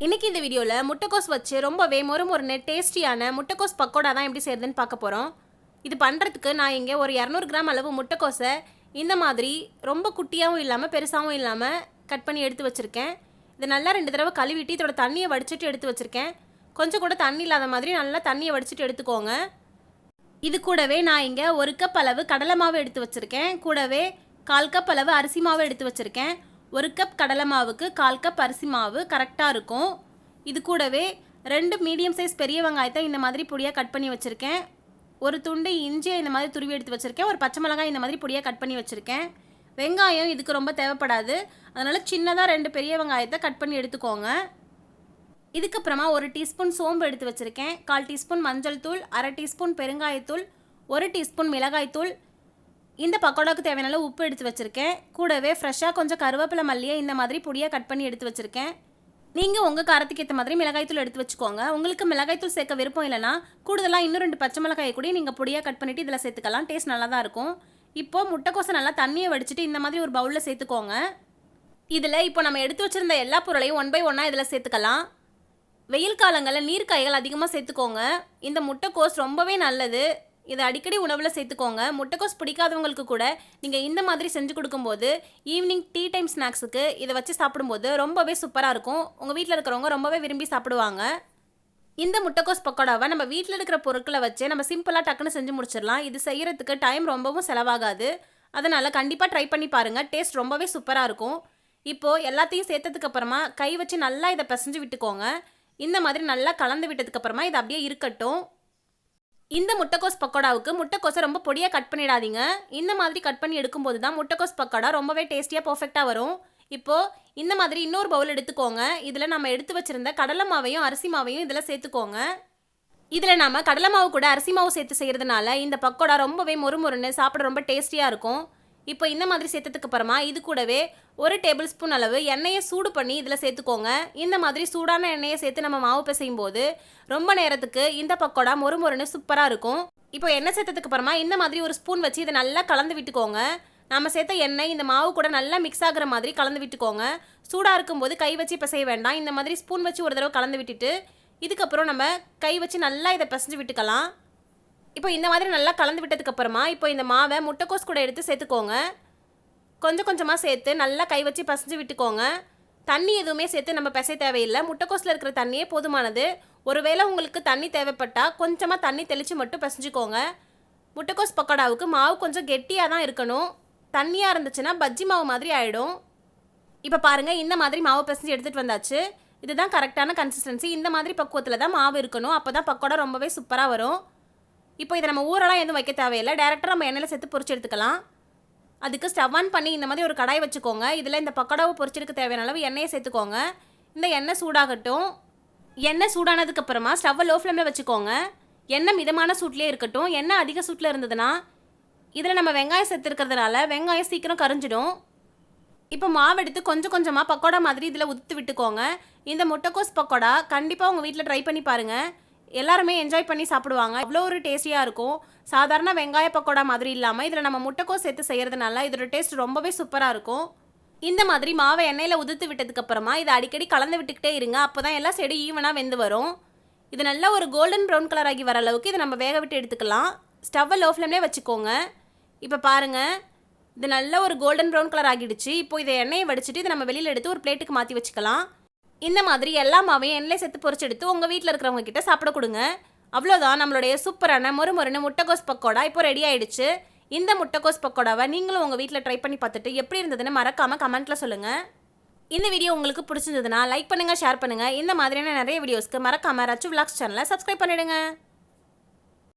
இன்றைக்கி இந்த வீடியோவில் முட்டைக்கோஸ் வச்சு ரொம்பவே மொறுமொறுன்னு டேஸ்டியான முட்டைக்கோஸ் பக்கோடா தான் எப்படி செய்யுதுன்னு பார்க்க போகிறோம். இது பண்ணுறதுக்கு நான் இங்கே ஒரு 200 கிராம் அளவு முட்டைக்கோஸை இந்த மாதிரி ரொம்ப குட்டியாகவும் இல்லாமல் பெருசாகவும் இல்லாமல் கட் பண்ணி எடுத்து வச்சுருக்கேன். இது நல்லா 2 தடவை கழுவிட்டு இதோட தண்ணியை வடிச்சிட்டு எடுத்து வச்சுருக்கேன். கொஞ்சம் கூட தண்ணி இல்லாத மாதிரி நல்லா தண்ணியை வடிச்சிட்டு எடுத்துக்கோங்க. இது கூடவே நான் இங்கே 1 கப் அளவு கடலை மாவு எடுத்து வச்சுருக்கேன். கூடவே 1/4 கப் அளவு அரிசி மாவு எடுத்து வச்சுருக்கேன். 1 கப் கடலை மாவுக்கு 1/4 கப் அரிசி மாவு கரெக்டாக இருக்கும். இது கூடவே 2 மீடியம் சைஸ் பெரிய வெங்காயத்தை இந்த மாதிரி பொடியாக கட் பண்ணி வச்சுருக்கேன். ஒரு துண்டு இஞ்சியை இந்த மாதிரி துருவி எடுத்து வச்சுருக்கேன். ஒரு பச்சை மிளகாய் இந்த மாதிரி பொடியாக கட் பண்ணி வச்சுருக்கேன். வெங்காயம் இதுக்கு ரொம்ப தேவைப்படாது, அதனால் சின்னதாக 2 பெரிய வெங்காயத்தை கட் பண்ணி எடுத்துக்கோங்க. இதுக்கப்புறமா 1 டீஸ்பூன் சோம்பு எடுத்து வச்சுருக்கேன். 1/4 டீஸ்பூன் மஞ்சள் தூள், 1/2 டீஸ்பூன் பெருங்காயத்தூள், 1 டீஸ்பூன் மிளகாய்த்தூள், இந்த பக்கோடாவுக்கு தேவையான உப்பு எடுத்து வச்சுருக்கேன். கூடவே ஃப்ரெஷ்ஷாக கொஞ்சம் கருவேப்பிலை மல்லியை இந்த மாதிரி பொடியாக கட் பண்ணி எடுத்து வச்சுருக்கேன். நீங்கள் உங்கள் காரத்துக்கு ஏற்ற மாதிரி மிளகாய்த்தூள் எடுத்து வச்சுக்கோங்க. உங்களுக்கு மிளகாய்த்தூள் சேர்க்க விருப்பம் இல்லைனா கூடுதலாக இன்னும் 2 பச்சை மிளகாயை கூட நீங்கள் பொடியாக கட் பண்ணிவிட்டு இதில் சேர்த்துக்கலாம். டேஸ்ட் நல்லா தான் இருக்கும். இப்போது முட்டைக்கோசை நல்லா தண்ணியை வடிச்சிட்டு இந்த மாதிரி ஒரு பவுலில் சேர்த்துக்கோங்க. இதில் இப்போ நம்ம எடுத்து வச்சுருந்த எல்லா பொருளையும் 1 பை 1 இதில் சேர்த்துக்கலாம். வெயில் காலங்களில் நீர்க்காய்கள் அதிகமாக சேர்த்துக்கோங்க. இந்த முட்டைக்கோஸ் ரொம்பவே நல்லது. இதை அடிக்கடி உணவில் சேர்த்துக்கோங்க. முட்டைக்கோஸ் பிடிக்காதவங்களுக்கு கூட நீங்கள் இந்த மாதிரி செஞ்சு கொடுக்கும்போது ஈவினிங் டீ டைம் ஸ்நாக்ஸுக்கு இதை வச்சு சாப்பிடும்போது ரொம்பவே சூப்பராக இருக்கும். உங்கள் வீட்டில் இருக்கிறவங்க ரொம்பவே விரும்பி சாப்பிடுவாங்க. இந்த முட்டைக்கோஸ் பக்கோடாவை நம்ம வீட்டில் இருக்கிற பொருட்களை வச்சு நம்ம சிம்பிளாக டக்குன்னு செஞ்சு முடிச்சிடலாம். இது செய்கிறதுக்கு டைம் ரொம்பவும் செலவாகாது. அதனால் கண்டிப்பாக ட்ரை பண்ணி பாருங்கள். டேஸ்ட் ரொம்பவே சூப்பராக இருக்கும். இப்போது எல்லாத்தையும் சேர்த்ததுக்கப்புறமா கை வச்சு நல்லா இதை பிசைஞ்சு விட்டுக்கோங்க. இந்த மாதிரி நல்லா கலந்து விட்டதுக்கப்புறமா இது அப்படியே இருக்கட்டும். இந்த முட்டைக்கோஸ் பக்கோடாவுக்கு முட்டைக்கோஸை ரொம்ப பொடியாக கட் பண்ணிடாதீங்க. இந்த மாதிரி கட் பண்ணி எடுக்கும்போது தான் முட்டைக்கோஸ் பக்கோடா ரொம்பவே டேஸ்டியாக பர்ஃபெக்டாக வரும். இப்போது இந்த மாதிரி இன்னொரு பவுல் எடுத்துக்கோங்க. இதில் நம்ம எடுத்து வச்சுருந்த கடலை மாவையும் அரிசி மாவையும் இதில் சேர்த்துக்கோங்க. இதில் நம்ம கடலை மாவு கூட அரிசி மாவு சேர்த்து செய்கிறதுனால இந்த பக்கோடா ரொம்பவே மொறுமொறுன்னு சாப்பிட ரொம்ப டேஸ்டியாக இருக்கும். இப்போ இந்த மாதிரி சேர்த்ததுக்கு அப்புறமா இது கூடவே 1 டேபிள் ஸ்பூன் அளவு எண்ணெயை சூடு பண்ணி இதில் சேர்த்துக்கோங்க. இந்த மாதிரி சூடான எண்ணெயை சேர்த்து நம்ம மாவு பிசையும் போது ரொம்ப நேரத்துக்கு இந்த பக்கோடா மொறுமொறுன்னு சூப்பராக இருக்கும். இப்போ எண்ணெய் சேர்த்ததுக்கு அப்புறமா இந்த மாதிரி ஒரு ஸ்பூன் வச்சு இதை நல்லா கலந்து விட்டுக்கோங்க. நம்ம சேர்த்த எண்ணெய் இந்த மாவு கூட நல்லா மிக்ஸ் ஆகிற மாதிரி கலந்து விட்டுக்கோங்க. சூடாக இருக்கும்போது கை வச்சு பிசைய வேண்டாம். இந்த மாதிரி ஸ்பூன் வச்சு ஒரு தடவை கலந்து விட்டுட்டு இதுக்கப்புறம் நம்ம கை வச்சு நல்லா இதை பிசைஞ்சு விட்டுக்கலாம். இப்போ இந்த மாதிரி நல்லா கலந்து விட்டதுக்கப்புறமா இப்போ இந்த மாவை முட்டைக்கோஸ் கூட எடுத்து சேர்த்துக்கோங்க. கொஞ்சம் கொஞ்சமாக சேர்த்து நல்லா கை வச்சு பிசைஞ்சு விட்டுக்கோங்க. தண்ணி எதுவுமே சேர்த்து நம்ம பிசைய தேவையில்லை. முட்டைக்கோஸில் இருக்கிற தண்ணியே போதுமானது. ஒருவேளை உங்களுக்கு தண்ணி தேவைப்பட்டால் கொஞ்சமாக தண்ணி தெளித்து மட்டும் பிசைஞ்சுக்கோங்க. முட்டைக்கோஸ் பக்கோடாவுக்கு மாவு கொஞ்சம் கெட்டியாக தான் இருக்கணும். தண்ணியாக இருந்துச்சுன்னா பஜ்ஜி மாவு மாதிரி ஆகிடும். இப்போ பாருங்கள், இந்த மாதிரி மாவு பிசைஞ்சு எடுத்துகிட்டு வந்தாச்சு. இதுதான் கரெக்டான கன்சிஸ்டன்சி. இந்த மாதிரி பக்குவத்தில் தான் மாவு இருக்கணும். அப்போ தான் பக்கோடா ரொம்பவே சூப்பராக வரும். இப்போ இதை நம்ம ஊரெல்லாம் எதுவும் வைக்க தேவையில்லை. டேரெக்டாக நம்ம எண்ணெயில் சேர்த்து பொரிச்சு எடுத்துக்கலாம். அதுக்கு ஸ்டவ் ஆன் பண்ணி இந்த மாதிரி ஒரு கடாய் வச்சுக்கோங்க. இதில் இந்த பக்கோடாவை பொரிச்செடுக்க தேவையான அளவு எண்ணெயை சேர்த்துக்கோங்க. இந்த எண்ணெய் சூடாகட்டும். எண்ணெய் சூடானதுக்கப்புறமா ஸ்டவ்வை லோ ஃப்ளேமில் வச்சுக்கோங்க. எண்ணெய் மிதமான சூட்லேயே இருக்கட்டும். எண்ணெய் அதிக சூட்டில் இருந்ததுன்னா இதில் நம்ம வெங்காயம் சேர்த்துருக்கிறதுனால வெங்காயம் சீக்கிரம் கரிஞ்சிடும். இப்போ மாவு எடுத்து கொஞ்சம் கொஞ்சமாக பக்கோடா மாதிரி இதில் ஊற்றி விட்டுக்கோங்க. இந்த முட்டைக்கோஸ் பக்கோடா கண்டிப்பாக உங்கள் வீட்டில் ட்ரை பண்ணி பாருங்கள். எல்லாருமே என்ஜாய் பண்ணி சாப்பிடுவாங்க. அவ்வளோ ஒரு டேஸ்டியாக இருக்கும். சாதாரண வெங்காய பக்கோடா மாதிரி இல்லாமல் இதில் நம்ம முட்டைக்கோஸ் சேர்த்து செய்கிறதுனால இதோட டேஸ்ட் ரொம்பவே சூப்பராக இருக்கும். இந்த மாதிரி மாவை எண்ணெயில் உதிர்த்து விட்டதுக்கப்புறமா இதை அடிக்கடி கலந்து விட்டுக்கிட்டே இருங்க. அப்போ தான் எல்லா சைடும் ஈவனாக வெந்து வரும். இது நல்லா ஒரு கோல்டன் ப்ரௌன் கலர் ஆகி வர அளவுக்கு இதை நம்ம வேக விட்டு எடுத்துக்கலாம். ஸ்டவ்வை லோ ஃப்ளேம்லேயே வச்சுக்கோங்க. இப்போ பாருங்கள், இது நல்ல ஒரு கோல்டன் ப்ரௌன் கலர் ஆகிடுச்சு. இப்போ இதை எண்ணெயை வடிச்சிட்டு இதை நம்ம வெளியில் எடுத்து ஒரு பிளேட்டுக்கு மாற்றி வச்சுக்கலாம். இந்த மாதிரி எல்லா மாவையும் எண்ணெய் சேர்த்து பொரிச்சு எடுத்து உங்கள் வீட்டில் இருக்கிறவங்க கிட்ட சாப்பிட கொடுங்க. அவ்வளோதான், நம்மளுடைய சூப்பரான மொறுமொறுன்னு முட்டைக்கோஸ் பக்கோடா இப்போ ரெடி ஆகிடுச்சு. இந்த முட்டைக்கோஸ் பக்கோடாவை நீங்களும் உங்கள் வீட்டில் ட்ரை பண்ணி பார்த்துட்டு எப்படி இருந்ததுன்னு மறக்காமல் கமெண்ட்டில் சொல்லுங்கள். இந்த வீடியோ உங்களுக்கு பிடிச்சிருந்ததுன்னா லைக் பண்ணுங்கள், ஷேர் பண்ணுங்கள். இந்த மாதிரியான நிறைய வீடியோஸ்க்கு மறக்காமல் ரச்சு விலாக்ஸ் சேனலை சப்ஸ்கிரைப் பண்ணிவிடுங்க.